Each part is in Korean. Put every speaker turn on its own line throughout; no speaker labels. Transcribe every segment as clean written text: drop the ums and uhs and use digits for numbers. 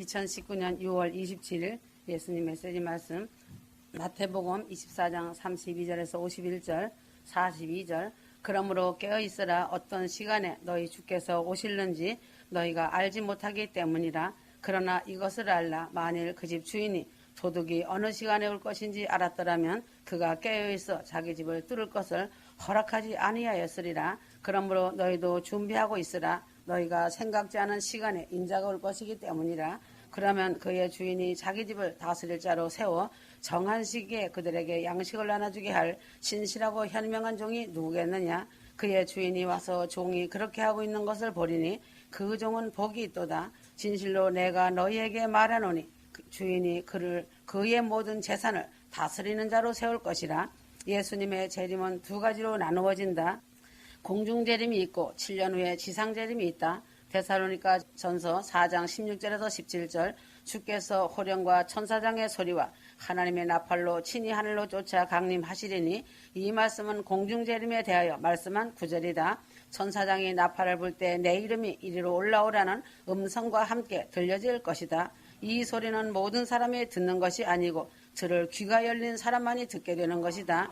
2019년 6월 27일 예수님 메시지 말씀 마태복음 24장 32절에서 51절 42절 그러므로 깨어있으라 어떤 시간에 너희 주께서 오실는지 너희가 알지 못하기 때문이라. 그러나 이것을 알라. 만일 그 집 주인이 도둑이 어느 시간에 올 것인지 알았더라면 그가 깨어있어 자기 집을 뚫을 것을 허락하지 아니하였으리라. 그러므로 너희도 준비하고 있으라. 너희가 생각지 않은 시간에 인자가 올 것이기 때문이라. 그러면 그의 주인이 자기 집을 다스릴 자로 세워 정한 시기에 그들에게 양식을 나눠주게 할 신실하고 현명한 종이 누구겠느냐. 그의 주인이 와서 종이 그렇게 하고 있는 것을 보리니 그 종은 복이 있도다. 진실로 내가 너희에게 말하노니 주인이 그의 모든 재산을 다스리는 자로 세울 것이라. 예수님의 재림은 두 가지로 나누어진다. 공중재림이 있고 7년 후에 지상재림이 있다. 데살로니가 전서 4장 16절에서 17절 주께서 호령과 천사장의 소리와 하나님의 나팔로 친히 하늘로 쫓아 강림하시리니 이 말씀은 공중재림에 대하여 말씀한 구절이다. 천사장이 나팔을 불 때 내 이름이 이리로 올라오라는 음성과 함께 들려질 것이다. 이 소리는 모든 사람이 듣는 것이 아니고 들을 귀가 열린 사람만이 듣게 되는 것이다.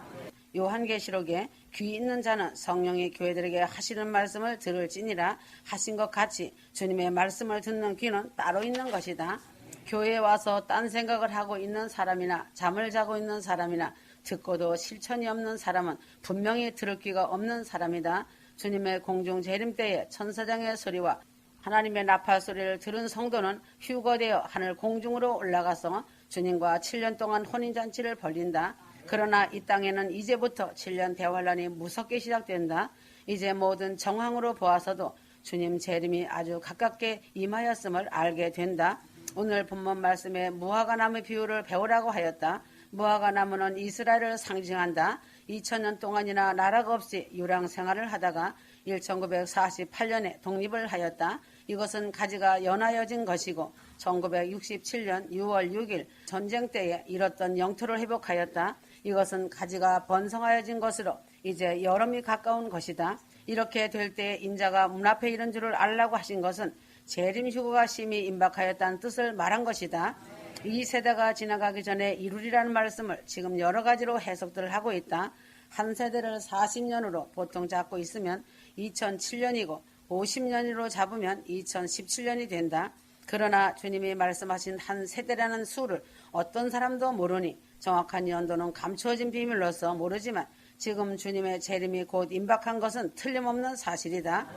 요한계시록에 귀 있는 자는 성령이 교회들에게 하시는 말씀을 들을지니라 하신 것 같이 주님의 말씀을 듣는 귀는 따로 있는 것이다. 교회에 와서 딴 생각을 하고 있는 사람이나 잠을 자고 있는 사람이나 듣고도 실천이 없는 사람은 분명히 들을 귀가 없는 사람이다. 주님의 공중 재림 때에 천사장의 소리와 하나님의 나팔 소리를 들은 성도는 휴거되어 하늘 공중으로 올라가서 주님과 7년 동안 혼인잔치를 벌린다. 그러나 이 땅에는 이제부터 7년 대환란이 무섭게 시작된다. 이제 모든 정황으로 보아서도 주님 재림이 아주 가깝게 임하였음을 알게 된다. 오늘 본문 말씀에 무화과나무 비유를 배우라고 하였다. 무화과나무는 이스라엘을 상징한다. 2000년 동안이나 나라가 없이 유랑 생활을 하다가 1948년에 독립을 하였다. 이것은 가지가 연하여진 것이고 1967년 6월 6일 전쟁 때에 잃었던 영토를 회복하였다. 이것은 가지가 번성하여진 것으로 이제 여름이 가까운 것이다. 이렇게 될 때 인자가 문 앞에 이른 줄을 알라고 하신 것은 재림 휴거가 심히 임박하였다는 뜻을 말한 것이다. 이 세대가 지나가기 전에 이루리라는 말씀을 지금 여러 가지로 해석들을 하고 있다. 한 세대를 40년으로 보통 잡고 있으면 2007년이고 50년으로 잡으면 2017년이 된다. 그러나 주님이 말씀하신 한 세대라는 수를 어떤 사람도 모르니 정확한 연도는 감추어진 비밀로서 모르지만 지금 주님의 재림이 곧 임박한 것은 틀림없는 사실이다.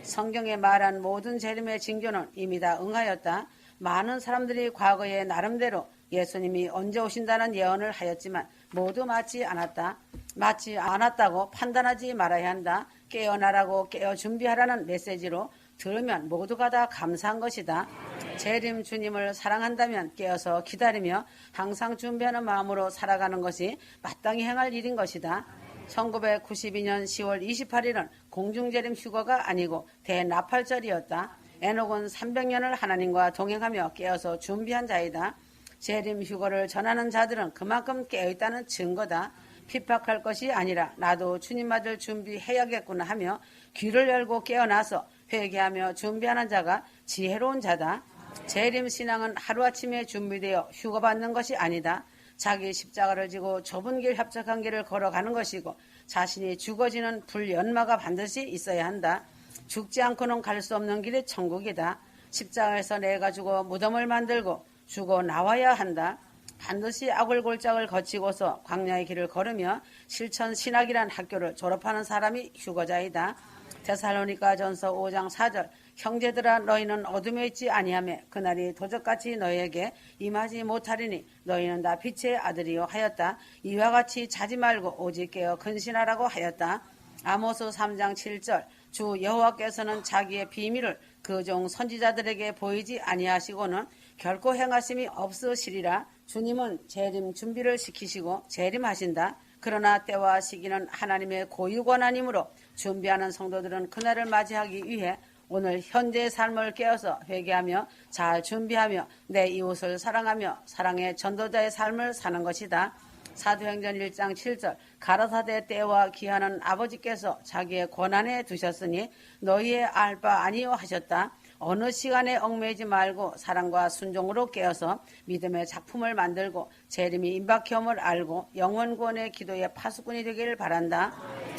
성경에 말한 모든 재림의 징조는 이미 다 응하였다. 많은 사람들이 과거에 나름대로 예수님이 언제 오신다는 예언을 하였지만 모두 맞지 않았다. 맞지 않았다고 판단하지 말아야 한다. 깨어나라고 깨어 준비하라는 메시지로 들으면 모두가 다 감사한 것이다. 재림 주님을 사랑한다면 깨어서 기다리며 항상 준비하는 마음으로 살아가는 것이 마땅히 행할 일인 것이다. 1992년 10월 28일은 공중재림 휴거가 아니고 대나팔절이었다. 에녹은 300년을 하나님과 동행하며 깨어서 준비한 자이다. 재림 휴거를 전하는 자들은 그만큼 깨어있다는 증거다. 핍박할 것이 아니라 나도 주님 맞을 준비해야겠구나 하며 귀를 열고 깨어나서 회개하며 준비하는 자가 지혜로운 자다. 재림 신앙은 하루아침에 준비되어 휴거받는 것이 아니다. 자기 십자가를 지고 좁은 길 협착한 길을 걸어가는 것이고 자신이 죽어지는 불연마가 반드시 있어야 한다. 죽지 않고는 갈 수 없는 길이 천국이다. 십자가에서 내가 죽어 무덤을 만들고 죽어 나와야 한다. 반드시 악을골짝을 거치고서 광야의 길을 걸으며 실천 신학이란 학교를 졸업하는 사람이 휴거자이다. 데살로니가 전서 5장 4절 형제들아 너희는 어둠에 있지 아니하며 그날이 도적같이 너희에게 임하지 못하리니 너희는 다 빛의 아들이요 하였다. 이와 같이 자지 말고 오직 깨어 근신하라고 하였다. 아모스 3장 7절 주 여호와께서는 자기의 비밀을 그 종 선지자들에게 보이지 아니하시고는 결코 행하심이 없으시리라. 주님은 재림 준비를 시키시고 재림하신다. 그러나 때와 시기는 하나님의 고유 권한이므로 준비하는 성도들은 그날을 맞이하기 위해 오늘 현재의 삶을 깨어서 회개하며 잘 준비하며 내 이웃을 사랑하며 사랑의 전도자의 삶을 사는 것이다. 사도행전 1장 7절 가라사대 때와 기한은 아버지께서 자기의 권한에 두셨으니 너희의 알 바 아니요 하셨다. 어느 시간에 얽매이지 말고 사랑과 순종으로 깨어서 믿음의 작품을 만들고 재림이 임박형을 알고 영원 구원의 기도의 파수꾼이 되기를 바란다.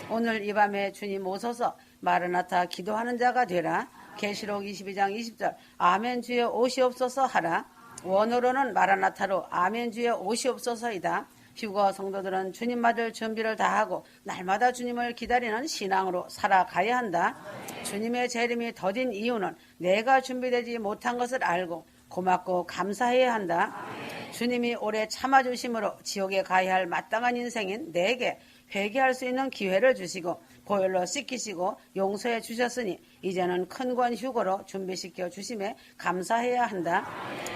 오늘 이 밤에 주님 오소서 마르나타 기도하는 자가 되라. 계시록 22장 20절 아멘 주여 오시옵소서 하라. 원어로는 마라나타로 아멘 주여 오시옵소서이다. 휴거 성도들은 주님 맞을 준비를 다하고 날마다 주님을 기다리는 신앙으로 살아가야 한다. 주님의 재림이 더딘 이유는 내가 준비되지 못한 것을 알고 고맙고 감사해야 한다. 주님이 오래 참아주심으로 지옥에 가야 할 마땅한 인생인 내게 회개할 수 있는 기회를 주시고 보혈로 씻기시고 용서해 주셨으니 이제는 큰 권 휴거로 준비시켜 주심에 감사해야 한다.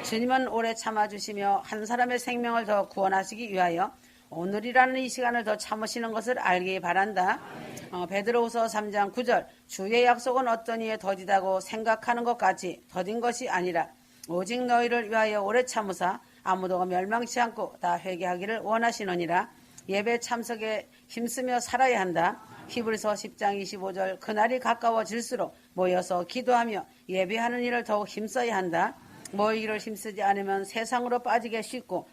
주님은 오래 참아주시며 한 사람의 생명을 더 구원하시기 위하여 오늘이라는 이 시간을 더 참으시는 것을 알기 바란다. 베드로후서 3장 9절 주의 약속은 어떤 이에 더디다고 생각하는 것 같이 더딘 것이 아니라 오직 너희를 위하여 오래 참으사 아무도 멸망치 않고 다 회개하기를 원하시느니라. 예배 참석에 힘쓰며 살아야 한다. 히브리서 10장 25절 그날이 가까워질수록 모여서 기도하며 예배하는 일을 더욱 힘써야 한다. 모이기를 힘쓰지 않으면 세상으로 빠지게 쉽고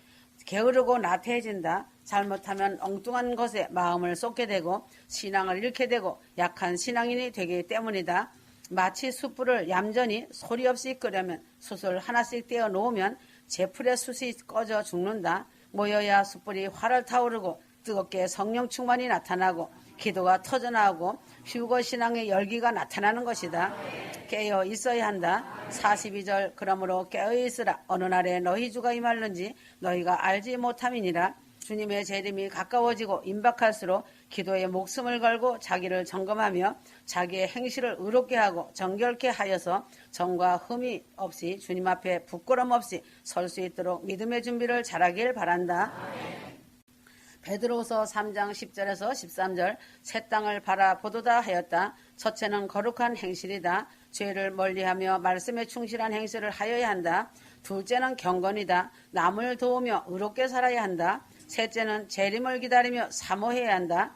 게으르고 나태해진다. 잘못하면 엉뚱한 것에 마음을 쏟게 되고 신앙을 잃게 되고 약한 신앙인이 되기 때문이다. 마치 숯불을 얌전히 소리 없이 끄려면 숯을 하나씩 떼어 놓으면 제풀의 숯이 꺼져 죽는다. 모여야 숯불이 활을 타오르고 뜨겁게 성령 충만이 나타나고 기도가 터져나오고 휴거 신앙의 열기가 나타나는 것이다. 깨어 있어야 한다. 42절 그러므로 깨어 있으라. 어느 날에 너희 주가 임할는지 너희가 알지 못함이니라. 주님의 재림이 가까워지고 임박할수록 기도에 목숨을 걸고 자기를 점검하며 자기의 행실을 의롭게 하고 정결케 하여서 정과 흠이 없이 주님 앞에 부끄럼 없이 설 수 있도록 믿음의 준비를 잘하길 바란다. 베드로후서 3장 10절에서 13절 새 땅을 바라보도다 하였다. 첫째는 거룩한 행실이다. 죄를 멀리하며 말씀에 충실한 행실을 하여야 한다. 둘째는 경건이다. 남을 도우며 의롭게 살아야 한다. 셋째는 재림을 기다리며 사모해야 한다.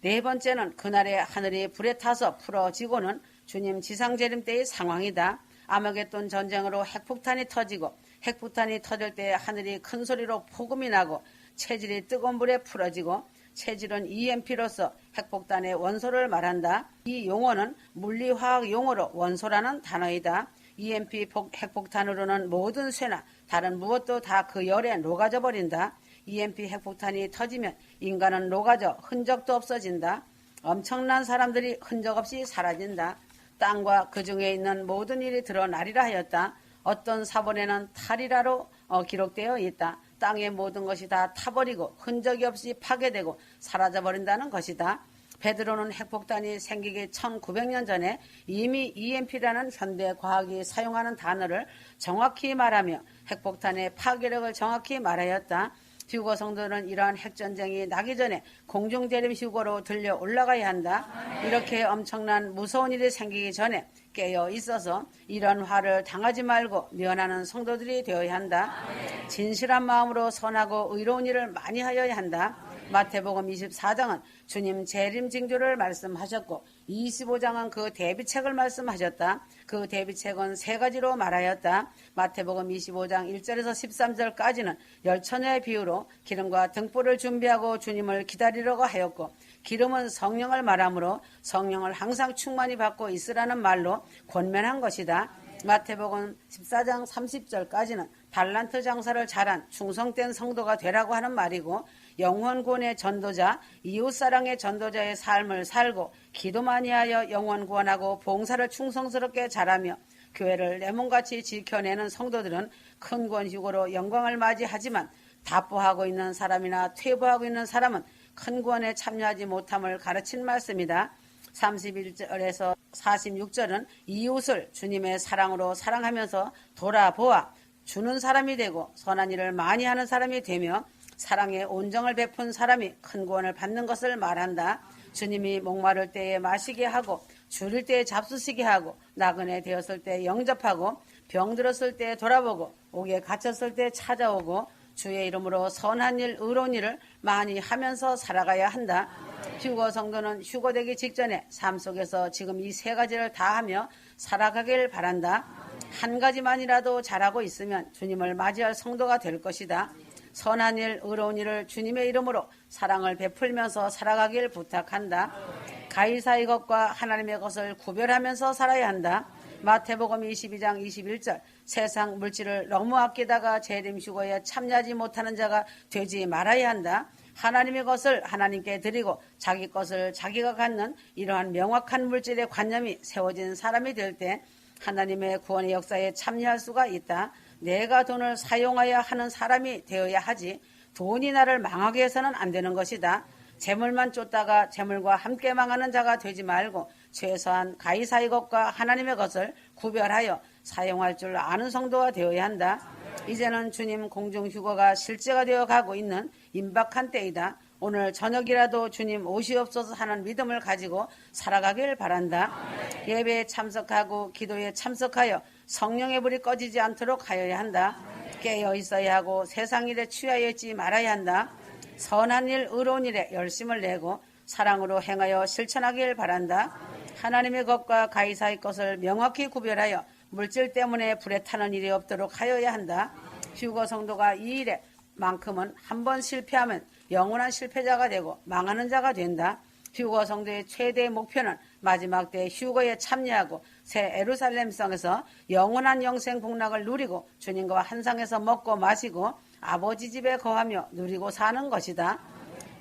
네 번째는 그날에 하늘이 불에 타서 풀어지고는 주님 지상재림 때의 상황이다. 아마겟돈 전쟁으로 핵폭탄이 터지고 핵폭탄이 터질 때 하늘이 큰 소리로 폭음이 나고 체질이 뜨거운 불에 풀어지고 체질은 EMP로서 핵폭탄의 원소를 말한다. 이 용어는 물리화학 용어로 원소라는 단어이다. EMP 핵폭탄으로는 모든 쇠나 다른 무엇도 다 그 열에 녹아져 버린다. EMP 핵폭탄이 터지면 인간은 녹아져 흔적도 없어진다. 엄청난 사람들이 흔적 없이 사라진다. 땅과 그 중에 있는 모든 일이 드러나리라 하였다. 어떤 사본에는 탈이라로 기록되어 있다. 땅의 모든 것이 다 타버리고 흔적이 없이 파괴되고 사라져버린다는 것이다. 베드로는 핵폭탄이 생기기 1900년 전에 이미 EMP라는 현대 과학이 사용하는 단어를 정확히 말하며 핵폭탄의 파괴력을 정확히 말하였다. 휴거 성도는 이러한 핵전쟁이 나기 전에 공중재림 휴거로 들려 올라가야 한다. 이렇게 엄청난 무서운 일이 생기기 전에 깨어 있어서 이런 화를 당하지 말고 면하는 성도들이 되어야 한다. 진실한 마음으로 선하고 의로운 일을 많이 하여야 한다. 마태복음 24장은 주님 재림 징조를 말씀하셨고 25장은 그 대비책을 말씀하셨다. 그 대비책은 세 가지로 말하였다. 마태복음 25장 1절에서 13절까지는 열처녀의 비유로 기름과 등불을 준비하고 주님을 기다리려고 하였고 기름은 성령을 말하므로 성령을 항상 충만히 받고 있으라는 말로 권면한 것이다. 마태복음 14장 30절까지는 달란트 장사를 잘한 충성된 성도가 되라고 하는 말이고 영원구원의 전도자, 이웃사랑의 전도자의 삶을 살고 기도 많이 하여 영원구원하고 봉사를 충성스럽게 잘하며 교회를 내 몸같이 지켜내는 성도들은 큰 권휴거로 영광을 맞이하지만 답보하고 있는 사람이나 퇴보하고 있는 사람은 큰 구원에 참여하지 못함을 가르친 말씀이다. 31절에서 46절은 이웃을 주님의 사랑으로 사랑하면서 돌아보아 주는 사람이 되고 선한 일을 많이 하는 사람이 되며 사랑의 온정을 베푼 사람이 큰 구원을 받는 것을 말한다. 주님이 목마를 때에 마시게 하고 줄일 때에 잡수시게 하고 나그네 되었을 때 영접하고 병들었을 때 돌아보고 옥에 갇혔을 때 찾아오고 주의 이름으로 선한 일, 의로운 일을 많이 하면서 살아가야 한다. 휴거 성도는 휴거되기 직전에 삶 속에서 지금 이 세 가지를 다 하며 살아가길 바란다. 한 가지만이라도 잘하고 있으면 주님을 맞이할 성도가 될 것이다. 선한 일, 의로운 일을 주님의 이름으로 사랑을 베풀면서 살아가길 부탁한다. 가이사의 것과 하나님의 것을 구별하면서 살아야 한다. 마태복음 22장 21절 세상 물질을 너무 아끼다가 재림 휴거에 참여하지 못하는 자가 되지 말아야 한다. 하나님의 것을 하나님께 드리고 자기 것을 자기가 갖는 이러한 명확한 물질의 관념이 세워진 사람이 될 때 하나님의 구원의 역사에 참여할 수가 있다. 내가 돈을 사용하여 하는 사람이 되어야 하지 돈이 나를 망하게 해서는 안 되는 것이다. 재물만 쫓다가 재물과 함께 망하는 자가 되지 말고 최소한 가이사의 것과 하나님의 것을 구별하여 사용할 줄 아는 성도가 되어야 한다. 이제는 주님 공중휴거가 실제가 되어 가고 있는 임박한 때이다. 오늘 저녁이라도 주님 오시옵소서 하는 믿음을 가지고 살아가길 바란다. 예배에 참석하고 기도에 참석하여 성령의 불이 꺼지지 않도록 하여야 한다. 깨어 있어야 하고 세상 일에 취하여 있지 말아야 한다. 선한 일, 의로운 일에 열심을 내고 사랑으로 행하여 실천하길 바란다. 하나님의 것과 가이사의 것을 명확히 구별하여 물질 때문에 불에 타는 일이 없도록 하여야 한다. 휴거 성도가 이 일에 만큼은 한 번 실패하면 영원한 실패자가 되고 망하는 자가 된다. 휴거 성도의 최대의 목표는 마지막 때 휴거에 참여하고 새 예루살렘 성에서 영원한 영생 복락을 누리고 주님과 한상에서 먹고 마시고 아버지 집에 거하며 누리고 사는 것이다.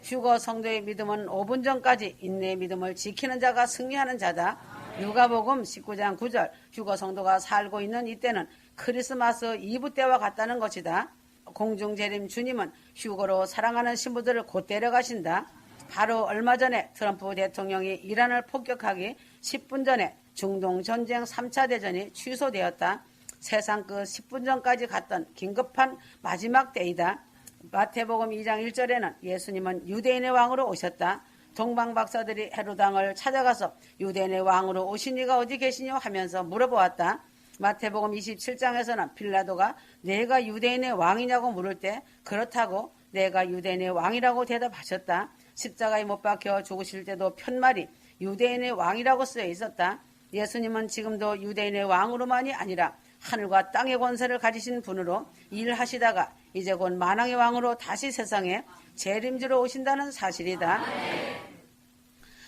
휴거 성도의 믿음은 5분 전까지 인내의 믿음을 지키는 자가 승리하는 자다. 누가복음 19장 9절 휴거 성도가 살고 있는 이때는 크리스마스 이브 때와 같다는 것이다. 공중재림 주님은 휴거로 사랑하는 신부들을 곧 데려가신다. 바로 얼마 전에 트럼프 대통령이 이란을 폭격하기 10분 전에 중동 전쟁 3차 대전이 취소되었다. 세상 끝 10분 전까지 갔던 긴급한 마지막 때이다. 마태복음 2장 1절에는 예수님은 유대인의 왕으로 오셨다. 동방 박사들이 헤롯 왕을 찾아가서 유대인의 왕으로 오신 이가 어디 계시냐 하면서 물어보았다. 마태복음 27장에서는 빌라도가 내가 유대인의 왕이냐고 물을 때 그렇다고 내가 유대인의 왕이라고 대답하셨다. 십자가에 못 박혀 죽으실 때도 편말이 유대인의 왕이라고 쓰여 있었다. 예수님은 지금도 유대인의 왕으로만이 아니라 하늘과 땅의 권세를 가지신 분으로 일하시다가 이제 곧 만왕의 왕으로 다시 세상에 재림주로 오신다는 사실이다.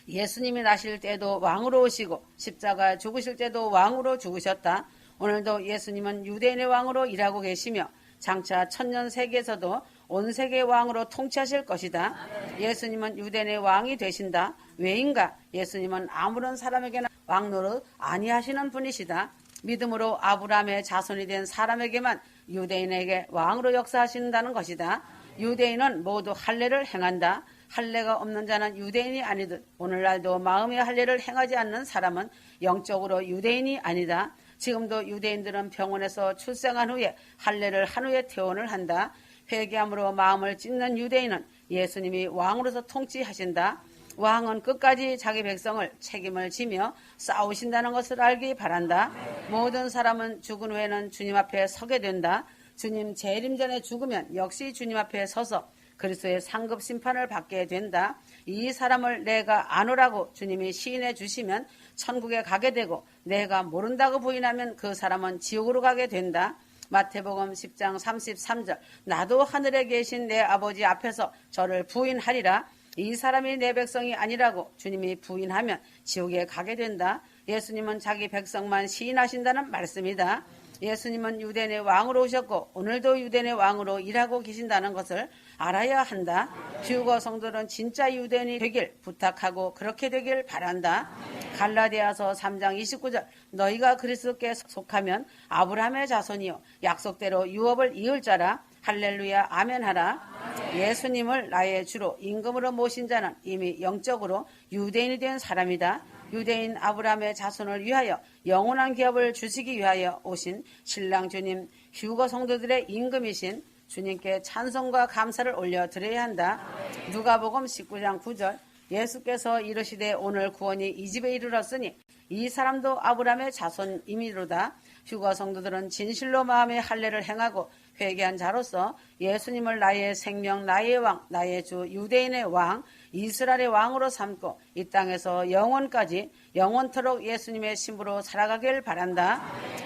예수님이 나실 때도 왕으로 오시고 십자가에 죽으실 때도 왕으로 죽으셨다. 오늘도 예수님은 유대인의 왕으로 일하고 계시며 장차 천년 세계에서도 온 세계의 왕으로 통치하실 것이다. 예수님은 유대인의 왕이 되신다. 왜인가? 예수님은 아무런 사람에게나 왕 노릇 아니하시는 분이시다. 믿음으로 아브라함의 자손이 된 사람에게만 유대인에게 왕으로 역사하신다는 것이다. 유대인은 모두 할례를 행한다. 할례가 없는 자는 유대인이 아니듯 오늘날도 마음의 할례를 행하지 않는 사람은 영적으로 유대인이 아니다. 지금도 유대인들은 병원에서 출생한 후에 할례를 한 후에 퇴원을 한다. 회개함으로 마음을 찢는 유대인은 예수님이 왕으로서 통치하신다. 왕은 끝까지 자기 백성을 책임을 지며 싸우신다는 것을 알기 바란다. 모든 사람은 죽은 후에는 주님 앞에 서게 된다. 주님 재림 전에 죽으면 역시 주님 앞에 서서 그리스도의 상급 심판을 받게 된다. 이 사람을 내가 아노라고 주님이 시인해 주시면 천국에 가게 되고 내가 모른다고 부인하면 그 사람은 지옥으로 가게 된다. 마태복음 10장 33절 나도 하늘에 계신 내 아버지 앞에서 저를 부인하리라. 이 사람이 내 백성이 아니라고 주님이 부인하면 지옥에 가게 된다. 예수님은 자기 백성만 시인하신다는 말씀이다. 예수님은 유대인의 왕으로 오셨고 오늘도 유대인의 왕으로 일하고 계신다는 것을 알아야 한다. 휴거 성도는 진짜 유대인이 되길 부탁하고 그렇게 되길 바란다. 갈라디아서 3장 29절 너희가 그리스도께 속하면 아브라함의 자손이요 약속대로 유업을 이을 자라. 할렐루야 아멘하라. 예수님을 나의 주로 임금으로 모신 자는 이미 영적으로 유대인이 된 사람이다. 유대인 아브라함의 자손을 위하여 영원한 기업을 주시기 위하여 오신 신랑 주님 휴거 성도들의 임금이신 주님께 찬송과 감사를 올려드려야 한다. 누가복음 19장 9절 예수께서 이르시되 오늘 구원이 이 집에 이르렀으니 이 사람도 아브라함의 자손이미로다. 휴거 성도들은 진실로 마음의 할례를 행하고 회개한 자로서 예수님을 나의 생명, 나의 왕, 나의 주, 유대인의 왕, 이스라엘의 왕으로 삼고 이 땅에서 영원까지 영원토록 예수님의 신부로 살아가길 바란다.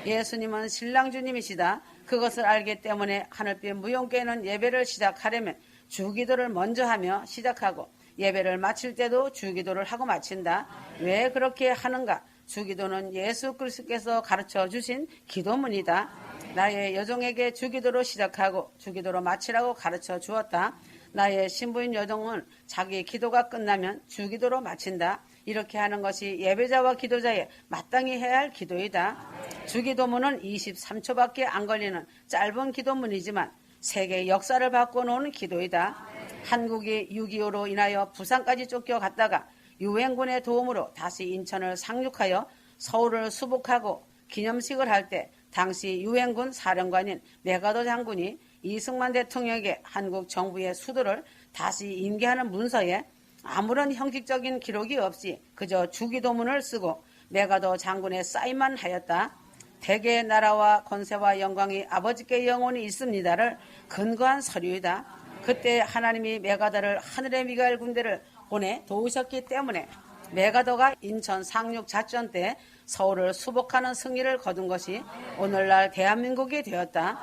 예수님은 신랑 주님이시다. 그것을 알기 때문에 하늘빛 무용교회는 예배를 시작하려면 주기도를 먼저 하며 시작하고 예배를 마칠 때도 주기도를 하고 마친다. 왜 그렇게 하는가? 주기도는 예수 그리스도께서 가르쳐 주신 기도문이다. 나의 여종에게 주기도로 시작하고 주기도로 마치라고 가르쳐 주었다. 나의 신부인 여종은 자기 기도가 끝나면 주기도로 마친다. 이렇게 하는 것이 예배자와 기도자의 마땅히 해야 할 기도이다. 주기도문은 23초밖에 안 걸리는 짧은 기도문이지만 세계 역사를 바꿔놓은 기도이다. 한국이 6.25로 인하여 부산까지 쫓겨갔다가 유엔군의 도움으로 다시 인천을 상륙하여 서울을 수복하고 기념식을 할 때 당시 유엔군 사령관인 메가더 장군이 이승만 대통령에게 한국 정부의 수도를 다시 인계하는 문서에 아무런 형식적인 기록이 없이 그저 주기도문을 쓰고 메가더 장군의 사인만 하였다. 대개의 나라와 권세와 영광이 아버지께 영원히 있습니다를 근거한 서류이다. 그때 하나님이 메가더를 하늘의 미가엘 군대를 보내 도우셨기 때문에 메가더가 인천 상륙 작전 때 서울을 수복하는 승리를 거둔 것이 오늘날 대한민국이 되었다.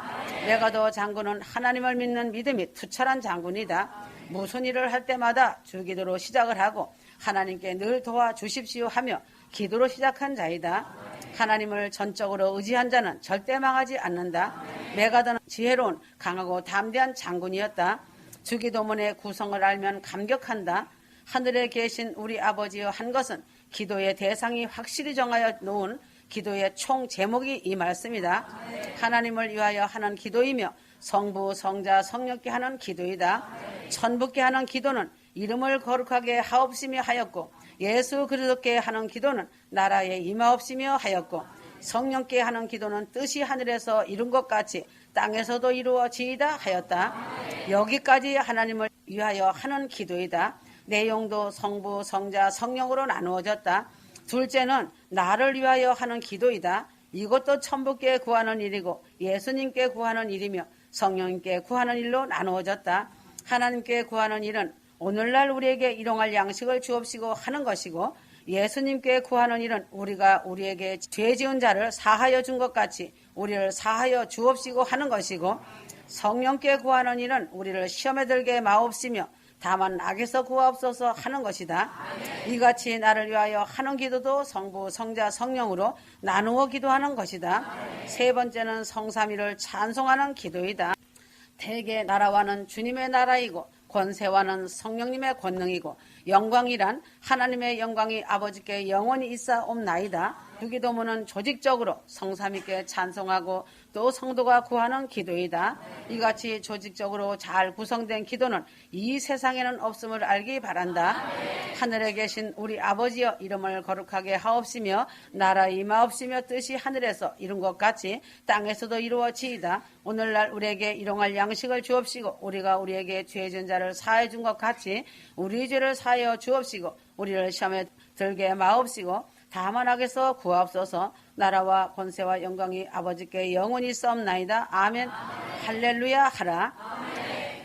메가더 장군은 하나님을 믿는 믿음이 투철한 장군이다. 무슨 일을 할 때마다 주기도로 시작을 하고 하나님께 늘 도와주십시오 하며 기도로 시작한 자이다. 하나님을 전적으로 의지한 자는 절대 망하지 않는다. 메가더는 지혜로운 강하고 담대한 장군이었다. 주기도문의 구성을 알면 감격한다. 하늘에 계신 우리 아버지여 한 것은 기도의 대상이 확실히 정하여 놓은 기도의 총 제목이 이 말씀이다. 하나님을 위하여 하는 기도이며 성부, 성자, 성령께 하는 기도이다. 천부께 하는 기도는 이름을 거룩하게 하옵시며 하였고 예수 그리스도께 하는 기도는 나라에 임하옵시며 하였고 성령께 하는 기도는 뜻이 하늘에서 이룬 것 같이 땅에서도 이루어지이다 하였다. 여기까지 하나님을 위하여 하는 기도이다. 내용도 성부, 성자, 성령으로 나누어졌다. 둘째는 나를 위하여 하는 기도이다. 이것도 천부께 구하는 일이고 예수님께 구하는 일이며 성령님께 구하는 일로 나누어졌다. 하나님께 구하는 일은 오늘날 우리에게 일용할 양식을 주옵시고 하는 것이고 예수님께 구하는 일은 우리가 우리에게 죄 지은 자를 사하여 준 것 같이 우리를 사하여 주옵시고 하는 것이고 성령께 구하는 일은 우리를 시험에 들게 마옵시며 다만 악에서 구하옵소서 하는 것이다. 이같이 나를 위하여 하는 기도도 성부, 성자, 성령으로 나누어 기도하는 것이다. 세 번째는 성삼위를 찬송하는 기도이다. 대개 나라와는 주님의 나라이고 권세와는 성령님의 권능이고 영광이란 하나님의 영광이 아버지께 영원히 있사옵나이다. 주기도문은 조직적으로 성삼위께 찬송하고 또 성도가 구하는 기도이다. 이같이 조직적으로 잘 구성된 기도는 이 세상에는 없음을 알기 바란다. 하늘에 계신 우리 아버지여 이름을 거룩하게 하옵시며 나라 임하옵시며 뜻이 하늘에서 이룬 것 같이 땅에서도 이루어지이다. 오늘날 우리에게 일용할 양식을 주옵시고 우리가 우리에게 죄 지은 자를 사하여 준 것 같이 우리 죄를 사하여 주옵시고 우리를 시험에 들게 마옵시고 다만 악에서 구하옵소서. 나라와 권세와 영광이 아버지께 영원히 있사옵나이다. 아멘. 할렐루야 하라.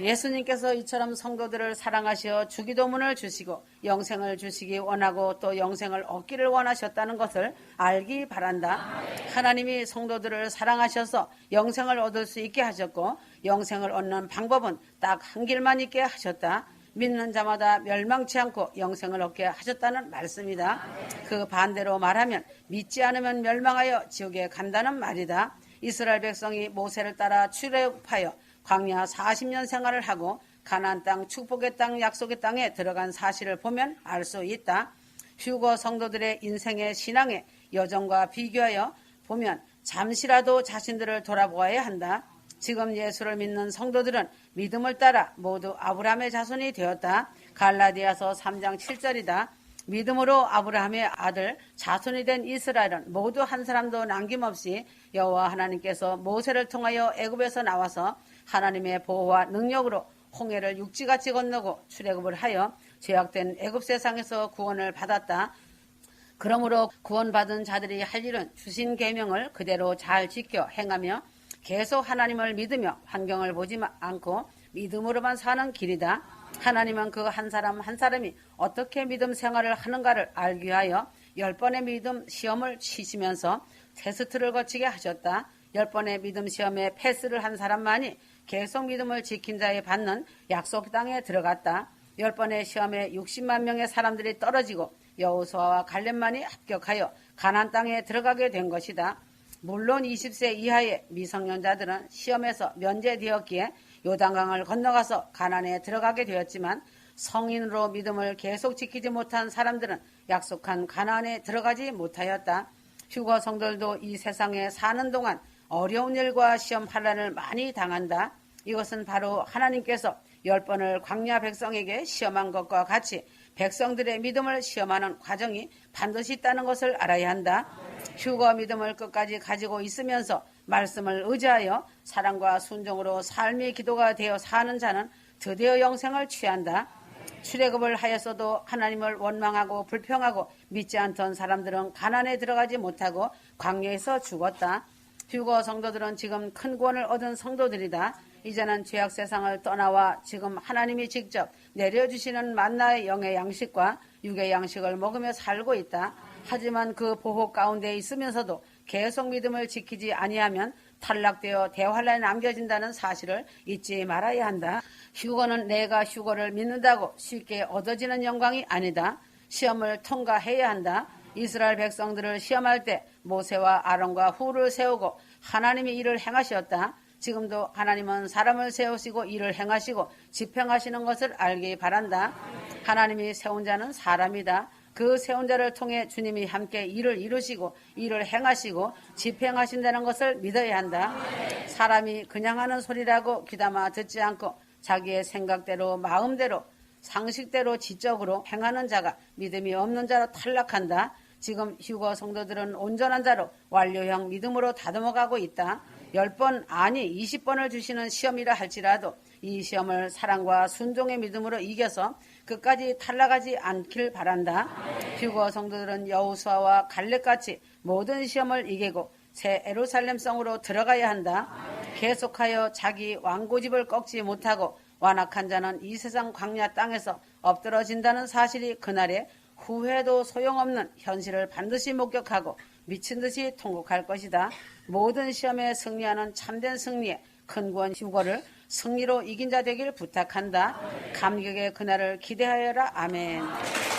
예수님께서 이처럼 성도들을 사랑하시어 주기도문을 주시고 영생을 주시기 원하고 또 영생을 얻기를 원하셨다는 것을 알기 바란다. 하나님이 성도들을 사랑하셔서 영생을 얻을 수 있게 하셨고 영생을 얻는 방법은 딱 한 길만 있게 하셨다. 믿는 자마다 멸망치 않고 영생을 얻게 하셨다는 말씀이다. 그 반대로 말하면 믿지 않으면 멸망하여 지옥에 간다는 말이다. 이스라엘 백성이 모세를 따라 출애굽하여 광야 40년 생활을 하고 가나안 땅, 축복의 땅, 약속의 땅에 들어간 사실을 보면 알 수 있다. 휴거 성도들의 인생의 신앙의 여정과 비교하여 보면 잠시라도 자신들을 돌아보아야 한다. 지금 예수를 믿는 성도들은 믿음을 따라 모두 아브라함의 자손이 되었다. 갈라디아서 3장 7절이다. 믿음으로 아브라함의 아들 자손이 된 이스라엘은 모두 한 사람도 남김없이 여호와 하나님께서 모세를 통하여 애굽에서 나와서 하나님의 보호와 능력으로 홍해를 육지같이 건너고 출애굽을 하여 죄악된 애굽 세상에서 구원을 받았다. 그러므로 구원받은 자들이 할 일은 주신 계명을 그대로 잘 지켜 행하며 계속 하나님을 믿으며 환경을 보지 않고 믿음으로만 사는 길이다. 하나님은 그 한 사람 한 사람이 어떻게 믿음 생활을 하는가를 알기 위하여 10번의 믿음 시험을 치시면서 테스트를 거치게 하셨다. 10번의 믿음 시험에 패스를 한 사람만이 계속 믿음을 지킨 자에 받는 약속 땅에 들어갔다. 10번의 시험에 60만 명의 사람들이 떨어지고 여호수아와 갈렙만이 합격하여 가나안 땅에 들어가게 된 것이다. 물론 20세 이하의 미성년자들은 시험에서 면제되었기에 요단강을 건너가서 가나안에 들어가게 되었지만 성인으로 믿음을 계속 지키지 못한 사람들은 약속한 가나안에 들어가지 못하였다. 휴거 성도들도 이 세상에 사는 동안 어려운 일과 시험 환난을 많이 당한다. 이것은 바로 하나님께서 10번을 광야 백성에게 시험한 것과 같이 백성들의 믿음을 시험하는 과정이 반드시 있다는 것을 알아야 한다. 휴거 믿음을 끝까지 가지고 있으면서 말씀을 의지하여 사랑과 순종으로 삶의 기도가 되어 사는 자는 드디어 영생을 취한다. 출애굽을 하였어도 하나님을 원망하고 불평하고 믿지 않던 사람들은 가나안에 들어가지 못하고 광야에서 죽었다. 휴거 성도들은 지금 큰 구원을 얻은 성도들이다. 이제는 죄악 세상을 떠나와 지금 하나님이 직접 내려주시는 만나의 영의 양식과 육의 양식을 먹으며 살고 있다. 하지만 그 보호 가운데 있으면서도 계속 믿음을 지키지 아니하면 탈락되어 대환란에 남겨진다는 사실을 잊지 말아야 한다. 휴거는 내가 휴거를 믿는다고 쉽게 얻어지는 영광이 아니다. 시험을 통과해야 한다. 이스라엘 백성들을 시험할 때 모세와 아론과 훌을 세우고 하나님이 이를 행하셨다. 지금도 하나님은 사람을 세우시고 일을 행하시고 집행하시는 것을 알기 바란다. 하나님이 세운 자는 사람이다. 그 세운 자를 통해 주님이 함께 일을 이루시고 일을 행하시고 집행하신다는 것을 믿어야 한다. 사람이 그냥 하는 소리라고 귀담아 듣지 않고 자기의 생각대로 마음대로 상식대로 지적으로 행하는 자가 믿음이 없는 자로 탈락한다. 지금 휴거 성도들은 온전한 자로 완료형 믿음으로 다듬어가고 있다. 10번 아니 20번을 주시는 시험이라 할지라도 이 시험을 사랑과 순종의 믿음으로 이겨서 끝까지 탈락하지 않길 바란다. 휴거 성도들은 여호수아와 갈렙같이 모든 시험을 이기고 새 예루살렘 성으로 들어가야 한다. 계속하여 자기 왕고집을 꺾지 못하고 완악한 자는 이 세상 광야 땅에서 엎드러진다는 사실이 그날에 후회도 소용없는 현실을 반드시 목격하고 미친 듯이 통곡할 것이다. 모든 시험에 승리하는 참된 승리의 큰 구원 휴거를 승리로 이긴 자 되길 부탁한다. 감격의 그날을 기대하여라. 아멘.